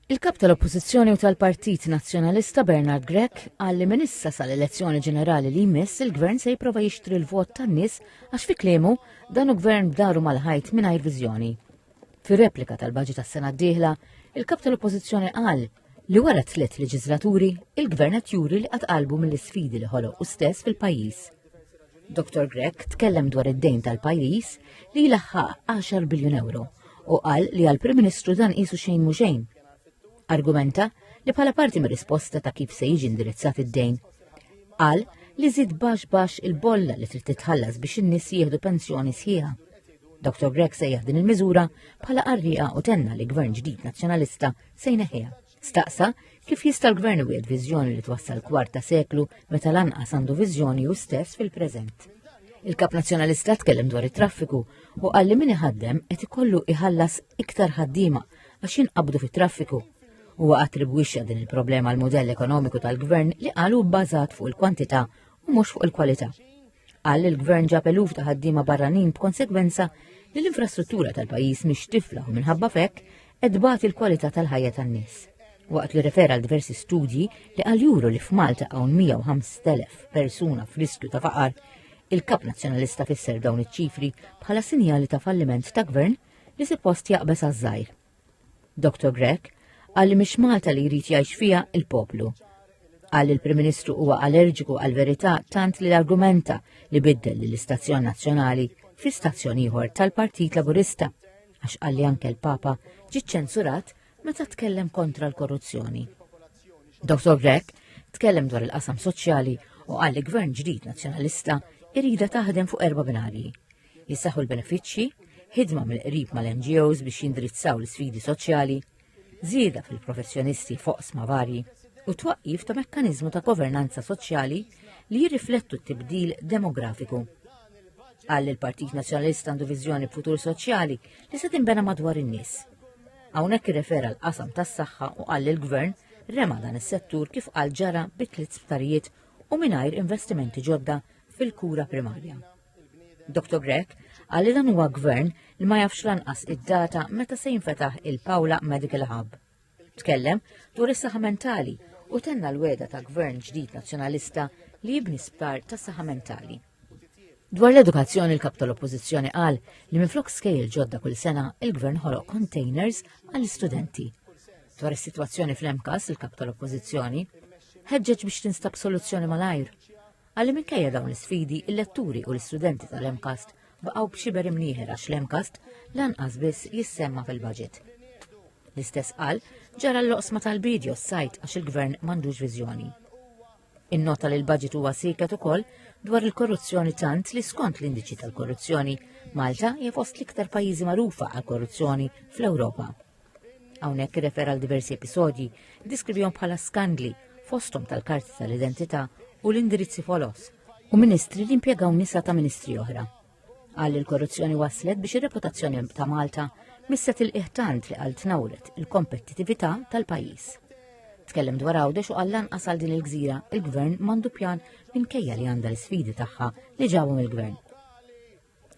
Il-kap tal-Oppożizzjoni u tal-Partit Nazzjonalista Bernard Grech qal li minn issa sal-elezzjoni ġenerali li jmiss il-gvern se jipprova jixtri l-vot tan-nies għax fi kliemu dan hu gvern b'daru mal-ħajt mingħajr viżjoni. Fir-replika tal-baġit tas-sena d-dieħla, il-kap tal-Oppożizzjoni qal li wara 3 leġislaturi il-gvern qed juri li qatt qalbu mill-isfidi li ħoloq stess fil-pajjiż. Dr. Grech tkellem dwar id-dejn tal-pajjiż li jlaħħaq 10 biljun euro u qal li għall-Prim Ministru dan qisu xejn mhu xejn. Argumenta li bħala parti mir risposta ta' kif se jiġi indirizzat id-dejn. Qal li żied baxx il-bolla li trid titħallas biex in-nies jieħdu pensjoni sħiħa. Dr. Grech sejjaħ din il-miżura bħala qarrieqa u tenna li gvern ġdid nazzjonalista se jneħħiha. Staqsa kif jista' l-gvern iwiegħed viżjoni li twassal kwarta seklu meta lanqas għandu viżjoni hu stess fil-preżent. Il-kap nazzjonalista tkellem dwar it-traffiku u qal li min iħaddem qed ikollu iħallas iktar ħaddiema għax jinqabdu fit-traffiku. Huwa attribwixxa din il-problema għal mudell ekonomiku tal-gvern li qalu bbażat fuq il-kwantità u mhux fuq il-kwalità. Qal li l-gvern ġab eluf ta' ħaddiema barranin b'konsegwenza li l-infrastruttura tal-pajjiż mhix tifla u minħabba f'hekk qed bagħti l-kwalità tal-ħajja tan-nies. Waqt li refera għal diversi studji li qal juru li f'Malta hawn 105,000 persuna f'riskju ta' faqar, il-kap nazzjonalista fisser dawn iċ-ċifri bħala sinjali ta' falliment ta' gvern li suppost jaqbes għaż-żgħir. Dr. Grech qal li mhix Malta li jrid jgħix fiha il-poplu. Qal li l-Prim Ministru huwa allerġiku għall-verità tant li l-argumenta li biddel l-Istazzjon Nazzjonali fi stazzjon ieħor tal-Partit Laburista għax qal li anke l-Papa ġie ċensurat meta tkellem kontra l-korruzzjoni. Dr. Grech tkellem dwar il-qasam soċjali u qal li gvern ġdid nazzjonalista irida taħdem fuq 4 binarji. Jissaħħu l-benefiċċji, ħidma mill-qrib mal-NGOs biex jindirizzaw l-sfidi soċjali, żieda fil-professjonisti foqsma varji u twaqqif ta' mekkaniżmu ta' governanza soċjali li jirriflettu t-tibdil demografiku. Qal li l-Partit Nazzjonalista għandu viżjoni futur soċjali li se tinbena madwar in-nies. Hawnhekk irrefera l-qasam tas-saħħa u qal li l-gvern rema dan is-settur kif qal ġara bi3 sptarijiet u mingħajr investimenti ġodda fil-kura primarja. Dr. Grech qal li dan huwa gvern li ma jafx lanqas id-data meta se jinfetaħ il-Pawla Medical Hub. Tkellem dwar is-saħħa mentali u tenna l-weda ta' gvern ġdid nazzjonalista li jibni sptar ta' saħħa mentali. Dwar l-edukazzjoni l-kap tal-Oppożizzjoni qal li minflok skejjel ġodda kull sena il-gvern ħoloq containers għall-istudenti. Dwar is-sitwazzjoni fl-MCAS il-kap tal-Oppożizzjoni ħeġġeġ biex tinstab soluzzjoni malajr. Għalli minkejja dawn l-sfidi, il-letturi u l-istudenti tal-MCAST baqgħu b'xiber imnieħer għax l-MCAST lanqas biss jissemma fil-budget. L-istess qal ġara l-loqsma tal-bidjo s-sajt għax il-gvern m'għandux viżjoni. Innota li l-budget huwa siket ukoll dwar il-korruzzjoni tant li skont l-indiċi tal-korruzzjoni Malta hija fost l-iktar pajjiżi magħrufa għall-korruzzjoni fl-Ewropa. Hawnhekk irrefera għal diversi episodji li diskrivihom bħala skandli fosthom tal-karti tal-identità u l-indirizzi folos u ministri li impjegaw nisa ta' ministri oħra. Qal li l-korruzzjoni waslet biex ir-reputazzjoni ta' Malta misset il-qiegħtant li qal tnawret il-kompetittività tal-pajjiż. Tkellem dwar għawdex u qal lanqas għal din il-gżira il-gvern m'għandu pjan minkejja li għandha l-isfidi tagħha li ġabu mill-gvern.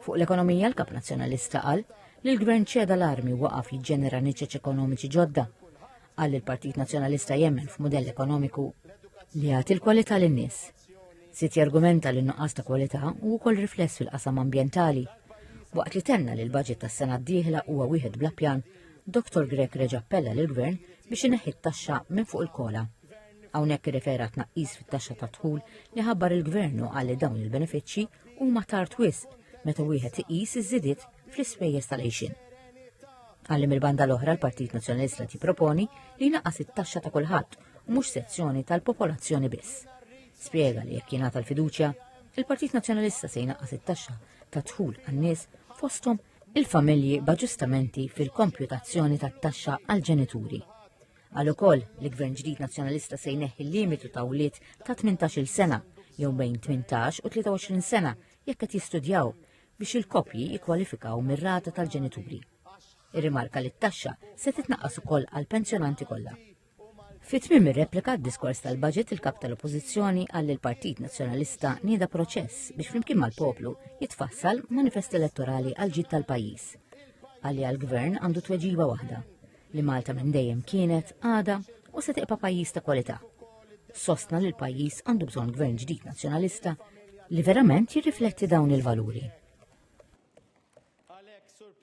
Fuq l-ekonomija l-kap nazzjonalista qal li l-gvern ċeda l-armi u waqaf jiġġenera niċeċ ekonomiċi ġodda. Qal li l-Partit Nazzjonalista jemmen f'mudell ekonomiku li għati l-kwalità lin-nies. Sit jargumenta li n-nuqqas ta' kwalità u wkoll rifless fil-qasam ambjentali. Waqt li tenna li l-budget tas-sena d-dieħla huwa wieħed bla pjan, Dr. Grech reġa' appella lill-gvern biex ineħħi t-taxxa minn fuq il-kola. Hawnhekk irrefera tnaqqis fit-taxxa ta' dħul li ħabbar il-gvern u qal li dawn il-benefiċċji huma tard wisq meta wieħed iqis iż-żidiet fl-ispejjeż tal-għejxin. Qal li mill-banda l-oħra l-Partit Nazzjonalista tipproponi li jnaqqas it-taxxa ta' kulħadd u mhux sezzjoni tal-popolazzjoni biss. Spjega li jekk jingħata l-fiduċja, il-Partit Nazzjonalista se jnaqqas it-taxxa ta' dħul għan-nies fosthom il-familji b'aġġustamenti fil-kompjutazzjoni tat-taxxa għall-ġenituri. Qal ukoll li gvern ġdid nazzjonalista se jneħħi l-limitu ta' wlied ta' 18-il sena jew bejn 18 u 23 sena jekk qed jistudjaw biex il-koppji jikkwalifikaw mir-rata tal-ġenituri. Irrimarka li t-taxxa se titnaqqas ukoll għall-pensjonanti kollha. Fit-tmiem ir-replika d-diskors tal-budget il-kap tal-Oppożizzjoni għall il-Partit Nazzjonalista nieda proċess biex flimkien mal-poplu jitfassal manifest elettorali għal ġid tal-pajjiż. Għalli għall-gvern għandu tweġiba waħda li Malta minn dejjem kienet, għada u se tibqa' pajjiż ta' kwalità. Sostna li l-pajjiż għandu bżonn gvern ġdid nazzjonalista li verament jirrifletti dawn il-valuri.